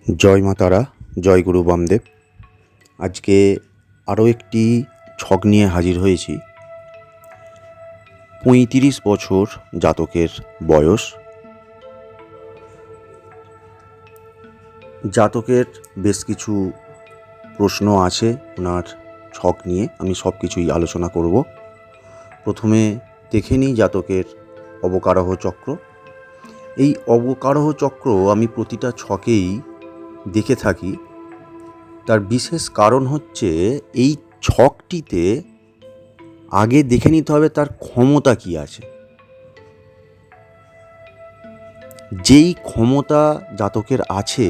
জয় মা তারা, জয় গুরু বামদেব। আজকে আরও একটি ছক নিয়ে হাজির হয়েছি। ৩৫ বছর জাতকের বয়স। জাতকের বেশ কিছু প্রশ্ন আছে ওনার ছক নিয়ে, আমি সব কিছুই আলোচনা করব। প্রথমে দেখে নিই জাতকের অবকারহ চক্র। এই অবকারহ চক্র আমি প্রতিটা ছকেই দেখে থাকি। তার বিশেষ কারণ হচ্ছে এই ছকটিতে আগে দেখে নিতে হবে তার ক্ষমতা কী আছে। যেই ক্ষমতা জাতকের আছে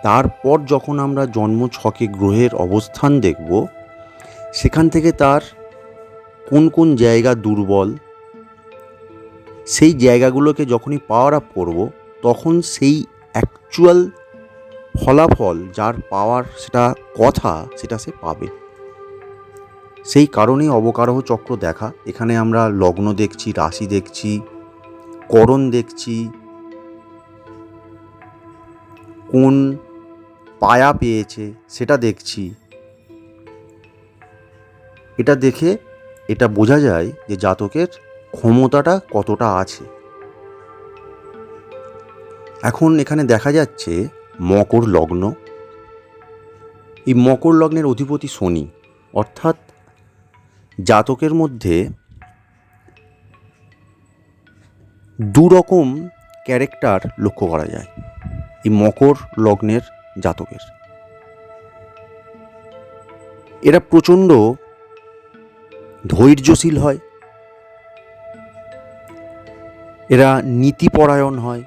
তারপর যখন আমরা জন্ম ছকে গ্রহের অবস্থান দেখব, সেখান থেকে তার কোন কোন জায়গা দুর্বল, সেই জায়গাগুলোকে যখনই পাওয়ার আপ করব, তখন সেই অ্যাকচুয়াল ফলাফল যার পাওয়ার সেটা কথা সেটা সে পাবে। সেই কারণেই অবকারহ চক্র দেখা। এখানে আমরা লগ্ন দেখছি, রাশি দেখছি, করণ দেখছি, কোন পায়া পেয়েছে সেটা দেখছি। এটা দেখে এটা বোঝা যায় যে জাতকের ক্ষমতাটা কতটা আছে। এখন এখানে দেখা যাচ্ছে মকর লগ্ন। এই মকর লগ্নের অধিপতি শনি, অর্থাৎ জাতকের মধ্যে দুরকম ক্যারেক্টার লক্ষ্য করা যায় এই মকর লগ্নের জাতকের। এরা প্রচণ্ড ধৈর্যশীল হয়, এরা নীতিপরায়ণ হয়,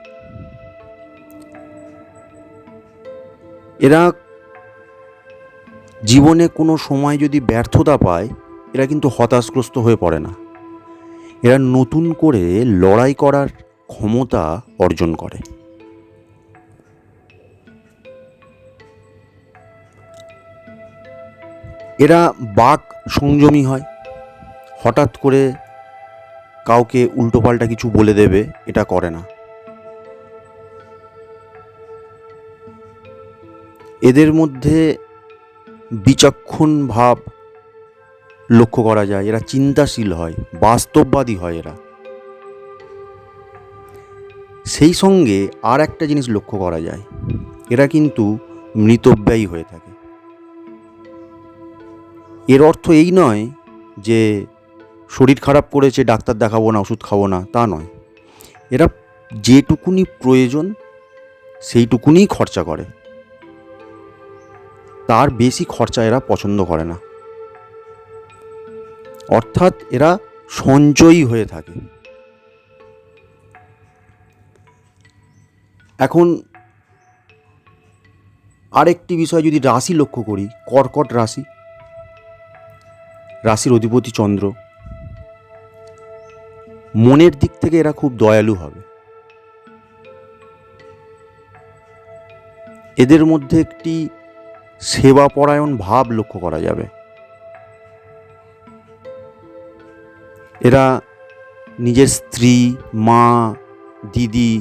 এরা জীবনে কোনো সময় যদি ব্যর্থতা পায় এরা কিন্তু হতাশগ্রস্ত হয়ে পড়ে না। এরা নতুন করে লড়াই করার ক্ষমতা অর্জন করে। এরা বাক সংযমী হয়, হঠাৎ করে কাউকে উল্টোপাল্টা কিছু বলে দেবে এটা করে না। এদের মধ্যে বিচক্ষণ ভাব লক্ষ্য করা যায়। এরা চিন্তাশীল হয়, বাস্তববাদী হয় এরা। সেই সঙ্গে আর একটা জিনিস লক্ষ্য করা যায়, এরা কিন্তু মৃতব্যয়ী হয়ে থাকে। এর অর্থ এই নয় যে শরীর খারাপ করেছে ডাক্তার দেখাবো না, ওষুধ খাবো না, তা নয়। এরা যেটুকুনি প্রয়োজন সেইটুকুনিই খরচা করে, তার বেশি খরচা এরা পছন্দ করে না। অর্থাৎ এরা সঞ্চয়ী হয়ে থাকে। এখন আরেকটি বিষয় যদি রাশি লক্ষ্য করি, কর্কট রাশি, রাশির অধিপতি চন্দ্র। মনের দিক থেকে এরা খুব দয়ালু হবে। এদের মধ্যে একটি সেবাপরায়ণ ভাব লক্ষ্য করা যাবে। এরা নিজের স্ত্রী, মা, দিদি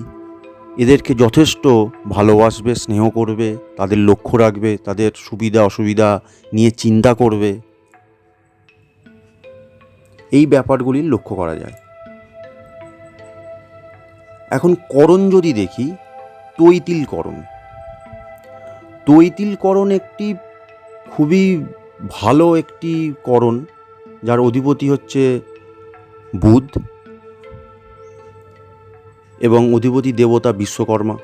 এদেরকে যথেষ্ট ভালোবাসবে, স্নেহ করবে, তাদের লক্ষ্য রাখবে, তাদের সুবিধা অসুবিধা নিয়ে চিন্তা করবে। এই ব্যাপারগুলি লক্ষ্য করা যায়। এখন করণ যদি দেখি, তৈতিলকরণ। তৈতিলকরণ একটি খুবই ভালো একটি করণ, যার অধিপতি হচ্ছে বুধ এবং অধিপতি দেবতা বিশ্বকর্মা।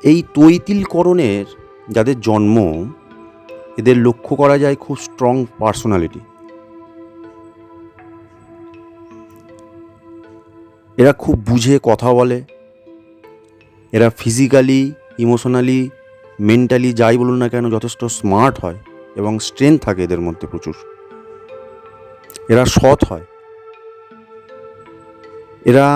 এই তৈতিলকরণের যাদের জন্ম, এদের লক্ষ্য করা যায় খুব স্ট্রং পার্সোনালিটি। এরা খুব বুঝে কথা বলে। এরা ফিজিক্যালি, ইমোশনালি, মেন্টালি যাই বলুন না কেন যথেষ্ট স্মার্ট হয় এবং স্ট্রেংথ থাকে এদের মধ্যে প্রচুর। এরা সৎ হয়। এরা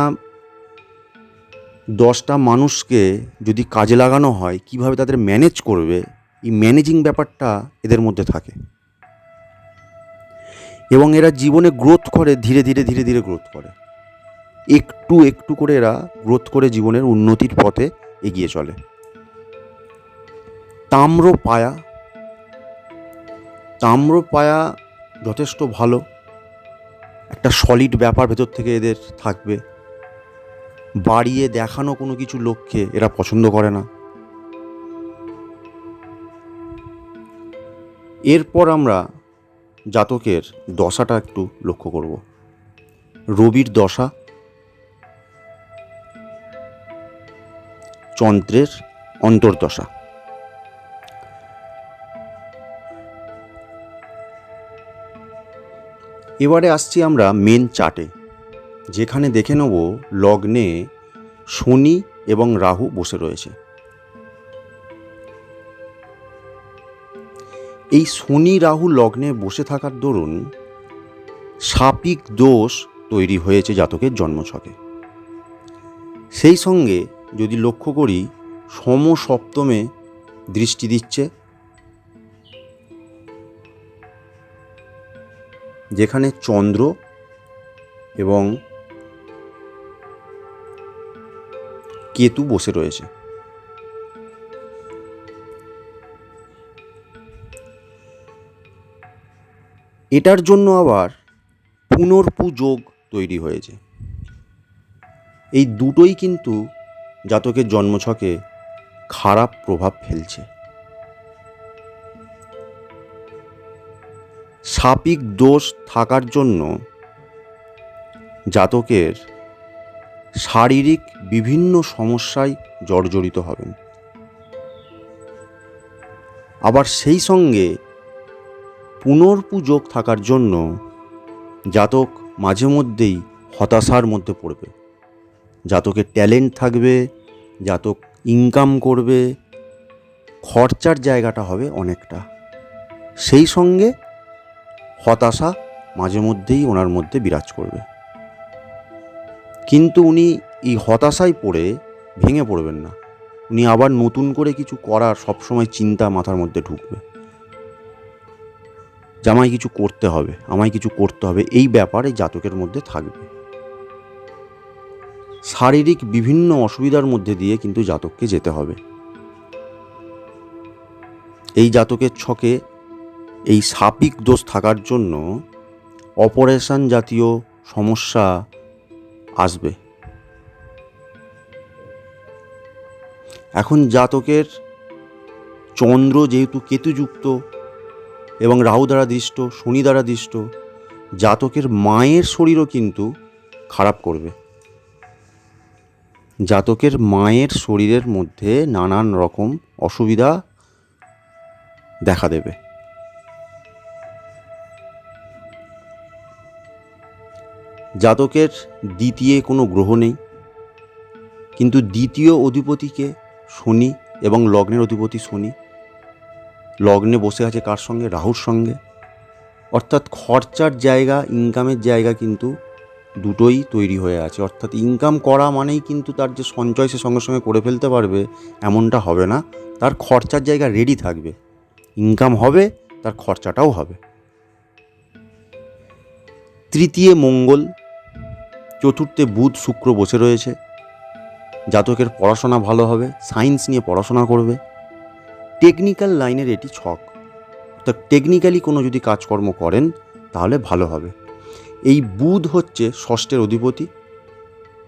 10টা মানুষকে যদি কাজে লাগানো হয় কিভাবে তাদের ম্যানেজ করবে, এই ম্যানেজিং ব্যাপারটা এদের মধ্যে থাকে। এবং এরা জীবনে গ্রোথ করে, ধীরে ধীরে ধীরে ধীরে গ্রোথ করে। একটু একটু করে এরা গ্রোথ করে জীবনের উন্নতির পথে এগিয়ে চলে। তাম্র পায়া, তাম্র পায়া যথেষ্ট ভালো, একটা সলিড ব্যাপার ভেতর থেকে এদের থাকবে। বাড়িয়ে দেখানো কোনো কিছু লোককে এরা পছন্দ করে না। এরপর আমরা জাতকের দশাটা একটু লক্ষ্য করব। রবির দশা, চন্দ্রের অন্তর্দশা। এবারে আসছি আমরা মেন চার্টে, যেখানে দেখে নেব লগ্নে শনি এবং রাহু বসে রয়েছে। এই শনি রাহু লগ্নে বসে থাকার দরুন সাপিক দোষ তৈরি হয়েছে জাতকের জন্মছকে। সেই সঙ্গে যদি লক্ষ্য করি সমসপ্তমে দৃষ্টি দিচ্ছে, যেখানে চন্দ্র এবং কেতু বসে রয়েছে। এটার জন্য আবার পুনর্পু যোগ তৈরি হয়েছে। এই দুটোই কিন্তু জাতকের জন্মছকে খারাপ প্রভাব ফেলছে। সাপিক দোষ থাকার জন্য জাতকের শারীরিক বিভিন্ন সমস্যায় জর্জরিত হবেন। আবার সেই সঙ্গে পুনর্পু যোগ থাকার জন্য জাতক মাঝে মধ্যেই হতাশার মধ্যে পড়বে। জাতকের ট্যালেন্ট থাকবে, জাতক ইনকাম করবে, খরচার জায়গাটা হবে অনেকটা। সেই সঙ্গে হতাশা মাঝে মধ্যেই ওনার মধ্যে বিরাজ করবে। কিন্তু উনি এই হতাশায় পড়ে ভেঙে পড়বেন না। উনি আবার নতুন করে কিছু করার সবসময় চিন্তা মাথার মধ্যে ঢুকবে, যে আমায় কিছু করতে হবে, আমায় কিছু করতে হবে, এই ব্যাপার এই জাতকের মধ্যে থাকবে। শারীরিক বিভিন্ন অসুবিধার মধ্যে দিয়ে কিন্তু জাতককে যেতে হবে। এই জাতকের ছকে এই সাপিক দোষ থাকার জন্য অপারেশন জাতীয় সমস্যা আসবে। এখন জাতকের চন্দ্র যেহেতু কেতুযুক্ত এবং রাহু দ্বারা দৃষ্ট, শনি দ্বারা দৃষ্ট, জাতকের মায়ের শরীরও কিন্তু খারাপ করবে। জাতকের মায়ের শরীরের মধ্যে নানান রকম অসুবিধা দেখা দেবে। জাতকের দ্বিতীয় কোনো গ্রহ নেই, কিন্তু দ্বিতীয় অধিপতিকে শনি এবং লগ্নের অধিপতি শনি লগ্নে বসে আছে কার সঙ্গে? রাহুর সঙ্গে। অর্থাৎ খরচার জায়গা, ইনকামের জায়গা কিন্তু দুটোই তৈরি হয়ে আছে। অর্থাৎ ইনকাম করা মানেই কিন্তু তার যে সঞ্চয় সে সঙ্গে সঙ্গে করে ফেলতে পারবে এমনটা হবে না। তার খরচার জায়গা রেডি থাকবে, ইনকাম হবে, তার খরচাটাও হবে। তৃতীয় মঙ্গল, চতুর্থে বুধ শুক্র বসে রয়েছে। জাতকের পড়াশোনা ভালো হবে, সায়েন্স নিয়ে পড়াশোনা করবে। টেকনিক্যাল লাইনের এটি ছক, অর্থাৎ টেকনিক্যালি কোনো যদি কাজকর্ম করেন তাহলে ভালো হবে। এই বুধ হচ্ছে ষষ্ঠের অধিপতি,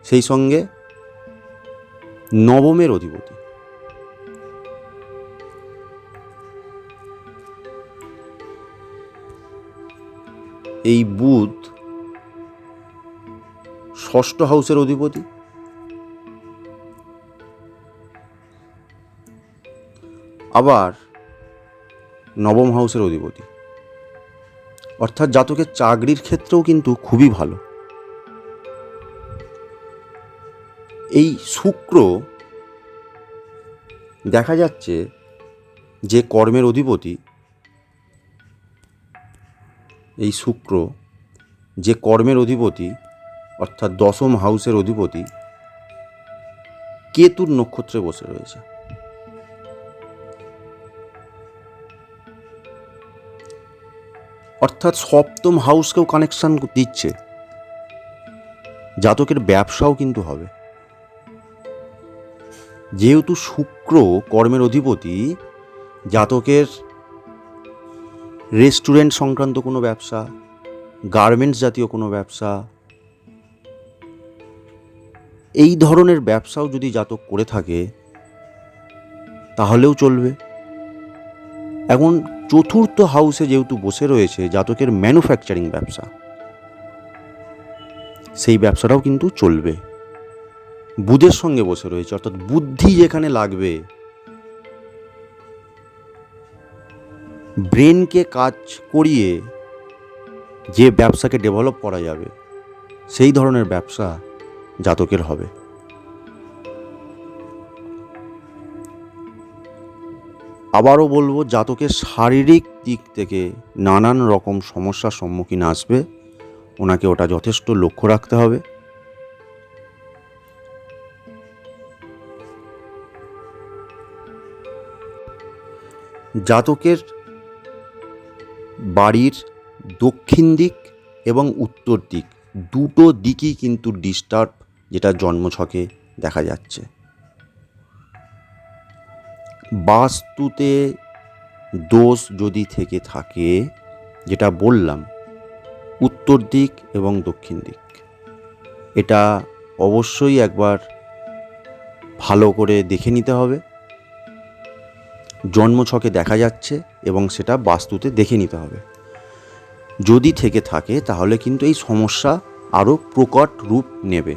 সেই সঙ্গে নবমের অধিপতি। এই বুধ ষষ্ঠ হাউসের অধিপতি, আবার নবম হাউসের অধিপতি। অর্থাৎ জাতকের চাকরির ক্ষেত্রেও কিন্তু খুবই ভালো। এই শুক্র দেখা যাচ্ছে যে কর্মের অধিপতি, এই শুক্র যে কর্মের অধিপতি অর্থাৎ দশম হাউসের অধিপতি কেতুর নক্ষত্রে বসে রয়েছে। অর্থাৎ সপ্তম হাউসকেও কানেকশান দিচ্ছে। জাতকের ব্যবসাও কিন্তু হবে। যেহেতু শুক্র কর্মের অধিপতি, জাতকের রেস্টুরেন্ট সংক্রান্ত কোনো ব্যবসা, গার্মেন্টস জাতীয় কোনো ব্যবসা, এই ধরনের ব্যবসাও যদি জাতক করে থাকে তাহলেও চলবে। এখন চতুর্থ হাউসে যেহেতু বসে রয়েছে জাতকের ম্যানুফ্যাকচারিং ব্যবসা, সেই ব্যবসাটাও কিন্তু চলবে। বুধের সঙ্গে বসে রয়েছে, অর্থাৎ বুদ্ধি যেখানে লাগবে, ব্রেনকে কাজ করিয়ে যে ব্যবসাকে ডেভেলপ করা যাবে, সেই ধরনের ব্যবসা জাতকের হবে। আবারও বলবো, জাতকের শারীরিক দিক থেকে নানান রকম সমস্যার সম্মুখীন আসবে, ওনাকে ওটা যথেষ্ট লক্ষ্য রাখতে হবে। জাতকের বাড়ির দক্ষিণ দিক এবং উত্তর দিক, দুটো দিকই কিন্তু ডিস্টার্ব, যেটা জন্মছকে দেখা যাচ্ছে। বাস্তুতে দোষ যদি থেকে থাকে, যেটা বললাম, উত্তর দিক এবং দক্ষিণ দিক, এটা অবশ্যই একবার ভালো করে দেখে নিতে হবে। জন্মছকে দেখা যাচ্ছে এবং সেটা বাস্তুতে দেখে নিতে হবে। যদি থেকে থাকে তাহলে কিন্তু এই সমস্যা আরও প্রকট রূপ নেবে।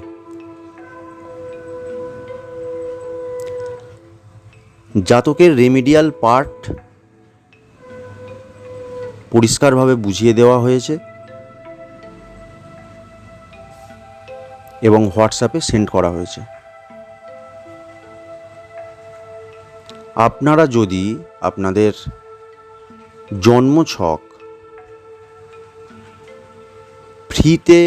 জাতকের রেমিডিয়াল পার্ট পরিষ্কারভাবে বুঝিয়ে দেওয়া হয়েছে এবং হোয়াটসঅ্যাপে সেন্ড করা হয়েছে। আপনারা যদি আপনাদের জন্মছক ফ্রিতে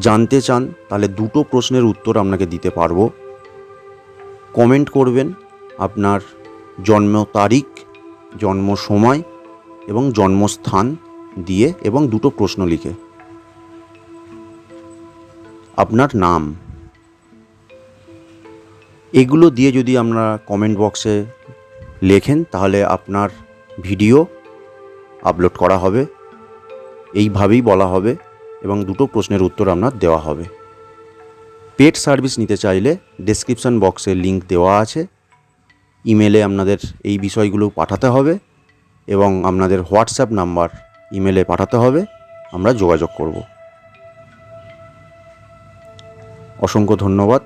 জানতে চান, তাহলে দুটো প্রশ্নের উত্তর আপনাকে দিতে পারবো। কমেন্ট করবেন আপনার জন্ম তারিখ, জন্ম সময় এবং জন্মস্থান দিয়ে, এবং দুটো প্রশ্ন লিখে আপনার নাম, এগুলো দিয়ে যদি আপনারা কমেন্ট বক্সে লেখেন তাহলে আপনার ভিডিও আপলোড করা হবে, এইভাবেই বলা হবে এবং দুটো প্রশ্নের উত্তর আপনার দেওয়া হবে। পেড সার্ভিস নিতে চাইলে ডেসক্রিপশন বক্সে লিংক দেওয়া আছে, ইমেলে আপনাদের এই বিষয়গুলো পাঠাতে হবে এবং আপনাদের হোয়াটসঅ্যাপ নাম্বার ইমেলে পাঠাতে হবে, আমরা যোগাযোগ করব। অসংখ্য ধন্যবাদ।